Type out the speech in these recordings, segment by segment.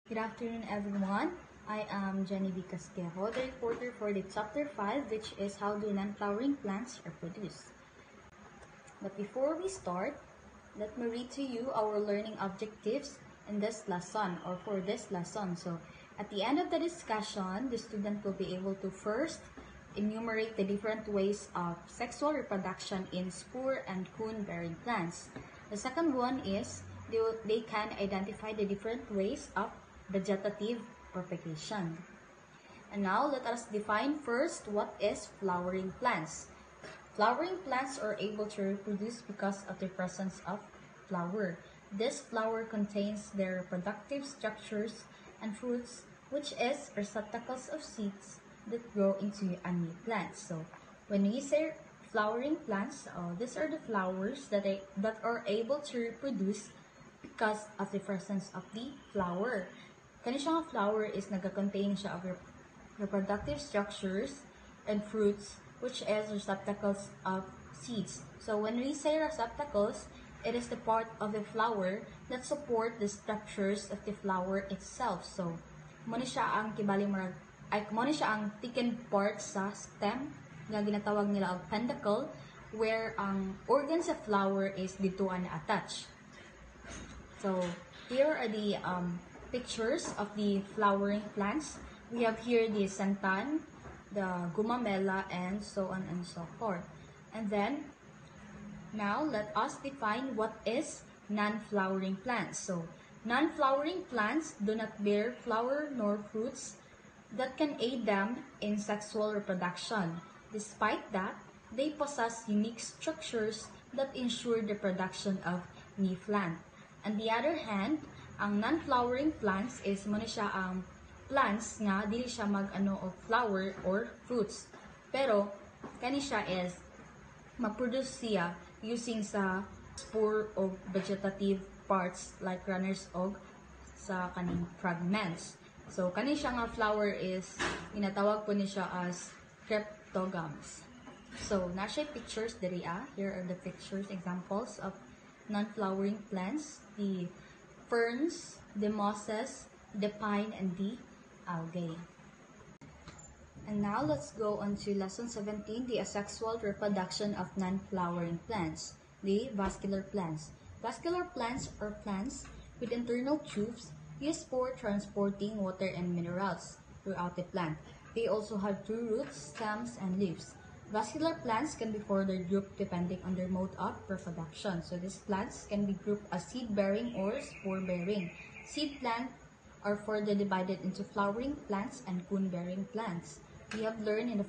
Good afternoon, everyone. I am Jenny V. Casquejo, the reporter for the Chapter 5, which is How Do Non-Flowering Plants Reproduce. But before we start, let me read to you our learning objectives in this lesson or for this lesson. So, at the end of the discussion, the student will be able to first enumerate the different ways of sexual reproduction in spore and coon-bearing plants. The second one is they can identify the different ways of vegetative propagation. And now let us define first what is flowering plants. Flowering plants are able to reproduce because of the presence of flower. This flower contains their reproductive structures and fruits, which is receptacles of seeds that grow into a new plant. So when we say flowering plants, these are the flowers that are able to reproduce because of the presence of the flower. Kani siya nga flower is nag-contain siya of reproductive structures and fruits, which is receptacles of seeds. So when we say receptacles, it is the part of the flower that support the structures of the flower itself. So mo ni siya ang mo ni siya ang thickened part sa stem nga ginatawag nila og peduncle, where ang organs of flower is dito na attached. So here are the pictures of the flowering plants. We have here the santan, the gumamela, and so on and so forth. And then, now let us define what is non-flowering plants. So, non-flowering plants do not bear flower nor fruits that can aid them in sexual reproduction. Despite that, they possess unique structures that ensure the production of new plant. On the other hand, ang non-flowering plants is mo siya ang plants nga dili siya mag-ano of flower or fruits. Pero kani siya is mag-produce siya using sa spore of vegetative parts like runners og sa kaning fragments. So kani siya nga flower is ginatawag po ni siya as cryptogams. So na siya pictures diri Here are the pictures examples of non-flowering plants, the ferns, the mosses, the pine, and the algae. And now let's go on to lesson 17, the asexual reproduction of non-flowering plants, the vascular plants. Vascular plants are plants with internal tubes used for transporting water and minerals throughout the plant. They also have two roots, stems, and leaves. Vascular plants can be further grouped depending on their mode of reproduction. So these plants can be grouped as seed-bearing or spore-bearing. Seed plants are further divided into flowering plants and coon-bearing plants. We have learned in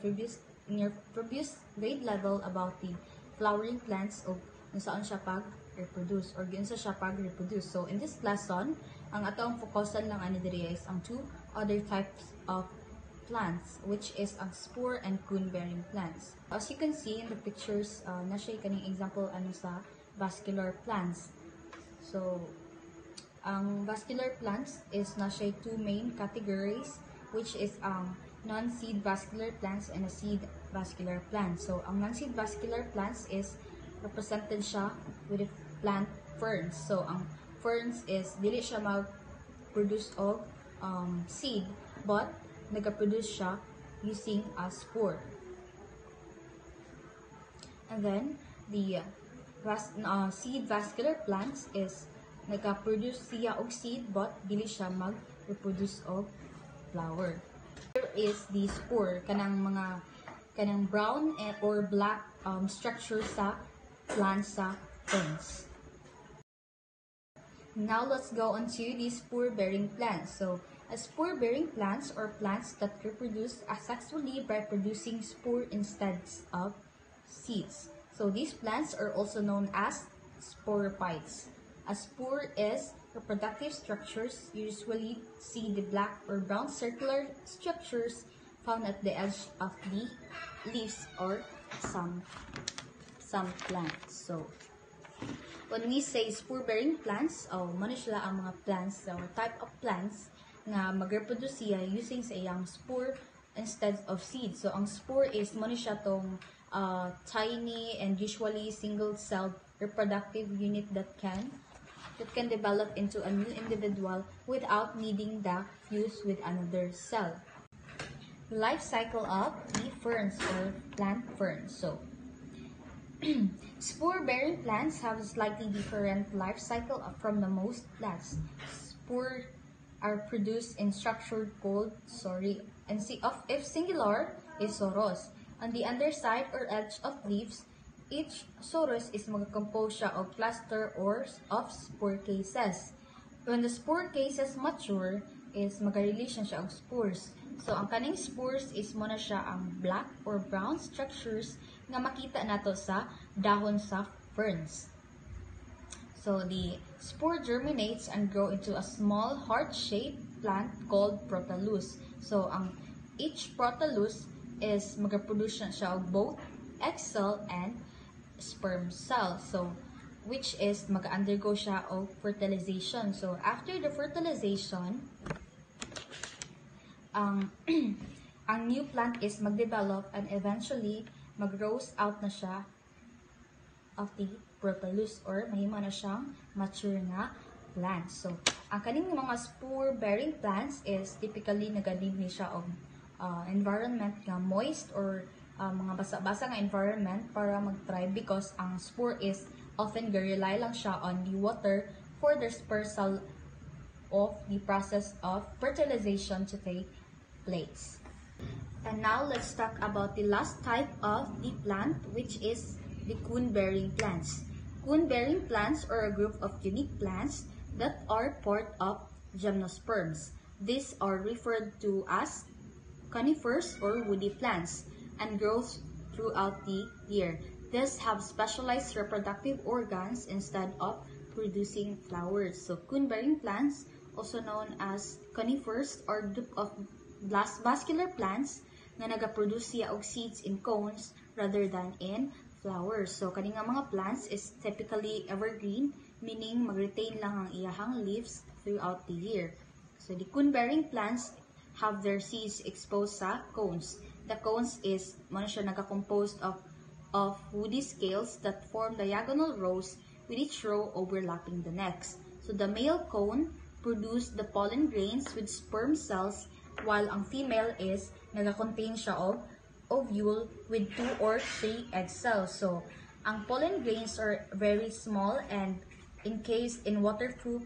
your previous grade level about the flowering plants o kung saan siya pag-reproduce or kung saan siya pag-reproduce. So in this lesson, ang atong focusan lang ani diri is ang two other types of plants, which is ang spore and coon-bearing plants. As you can see in the pictures, na siya kaning example sa vascular plants. So, ang vascular plants is na siya two main categories, which is ang non-seed vascular plants and a seed vascular plants. So, ang non-seed vascular plants is represented siya with the plant ferns. So, ang ferns is dili siya mag-produce of seed, but nag-produce siya using a spore. And then, the seed vascular plants is nag-produce siya og seed but dili siya mag-reproduce og flower. Here is the spore, kanang brown or black structure sa plants sa ferns. Now let's go on to the spore-bearing plants. So, spore-bearing plants are plants that reproduce asexually by producing spore instead of seeds. So these plants are also known as sporophytes. A spore is reproductive structures. You usually see the black or brown circular structures found at the edge of the leaves or some plants. So when we say spore-bearing plants, mano sila ang mga plants or type of plants na mag-reproduce siya using sa iyang spore instead of seed. So, ang spore is mano siya tong tiny and usually single-celled reproductive unit that can that can develop into a new individual without needing the fuse with another cell. Life cycle of the ferns or plant ferns. So, spore-bearing plants have a slightly different life cycle from the most plants. Spore are produced in structured called if singular is sorus. On the underside or edge of leaves, each sorus is magkakompose siya of cluster or of spore cases. When the spore cases mature, is maga-release siya of spores. So, ang kaning spores is muna siya ang black or brown structures nga makita nato sa dahon sa ferns. So, the spore germinates and grow into a small heart-shaped plant called prothallus. So, each prothallus is mag-produce siya of both egg cell and sperm cell. So, which is mag-undergo siya of fertilization. So, after the fertilization, ang new plant is mag-develop and eventually mag-rose out na siya of the prothallus or mahima na siyang mature na plants. So, ang kaning mga spore-bearing plants is typically naganib ni siya of environment nga moist or mga basa-basa nga environment para mag-thrive because ang spore is often rely lang siya on the water for the dispersal of the process of fertilization to take place. And now let's talk about the last type of the plant, which is the cone-bearing plants. Cone-bearing plants are a group of unique plants that are part of gymnosperms. These are referred to as conifers or woody plants and grows throughout the year. These have specialized reproductive organs instead of producing flowers. So cone-bearing plants, also known as conifers, are a group of vascular plants nga nagaproduce siya og seeds in cones rather than in flowers. So kani nga mga plants is typically evergreen, meaning mag-retain lang ang iyahang leaves throughout the year. So the cone-bearing plants have their seeds exposed sa cones. The cones is siya nagka-composed of woody scales that form diagonal rows with each row overlapping the next. So the male cone produce the pollen grains with sperm cells, while ang female is nag-contain siya of ovule with 2 or 3 egg cells. So, ang pollen grains are very small and encased in waterproof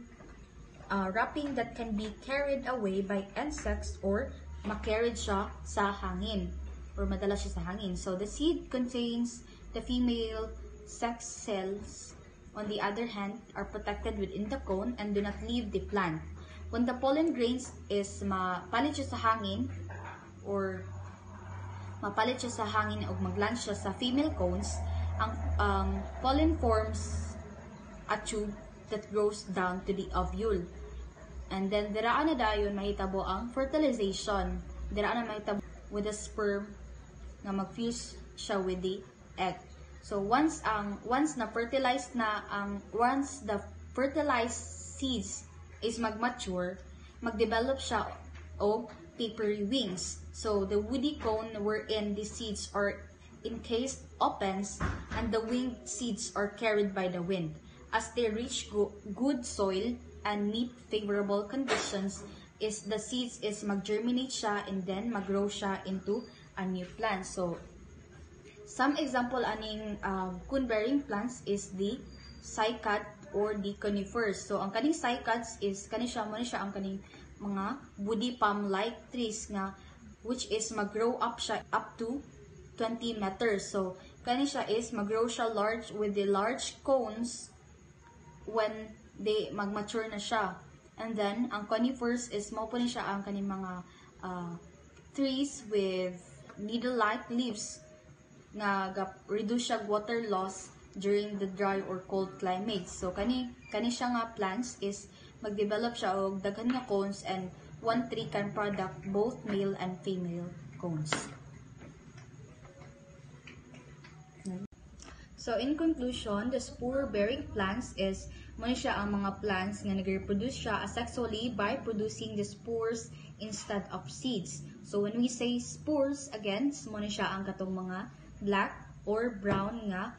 wrapping that can be carried away by insects or makarried siya sa hangin or madala siya sa hangin. So, the seed contains the female sex cells. On the other hand, are protected within the cone and do not leave the plant. When the pollen grains is mapalit siya sa hangin or mapalit siya sa hangin o mag-land siya sa female cones, ang pollen forms a tube that grows down to the ovule. And then, diraan na dayon mahitabo ang fertilization. Diraan na mahitabo with the sperm na mag-fuse siya with the egg. So, once the fertilized seeds is mag-mature, mag-develop siya of papery wings. So, the woody cone wherein the seeds are encased opens and the winged seeds are carried by the wind. As they reach good soil and meet favorable conditions, the seeds is mag-germinate siya and then mag-grow siya into a new plant. So, some example aning cone-bearing plants is the cycad or the conifers. So, ang kaning cycads is muna siya ang kaning mga woody palm-like trees nga which is mag-grow up siya up to 20 meters. So, kani siya is mag-grow siya large with the large cones when they mag-mature na siya. And then, ang conifers is mo po ni siya ang kaning mga trees with needle-like leaves nga reduce siya water loss during the dry or cold climates. So, kani siya nga plants is mag-develop siya og daghan nga cones and one tree can product both male and female cones. So, in conclusion, the spore-bearing plants is muna siya ang mga plants nga nag-reproduce siya asexually by producing the spores instead of seeds. So, when we say spores, again, muna siya ang katong mga black or brown nga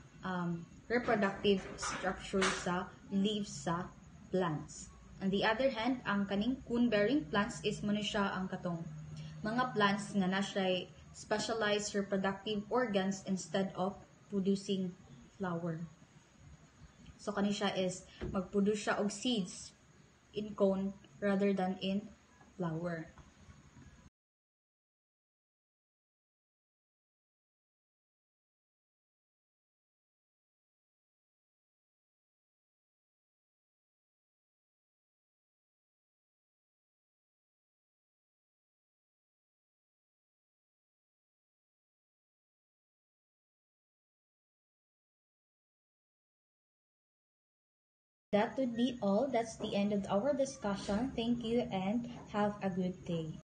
reproductive structure sa leaves sa plants. On the other hand, ang kaning cone-bearing plants is muna siya ang katong mga plants nga na siya specialized reproductive organs instead of producing flower. So kani siya is mag-produce siya og seeds in cone rather than in flower. That would be all. That's the end of our discussion. Thank you and have a good day.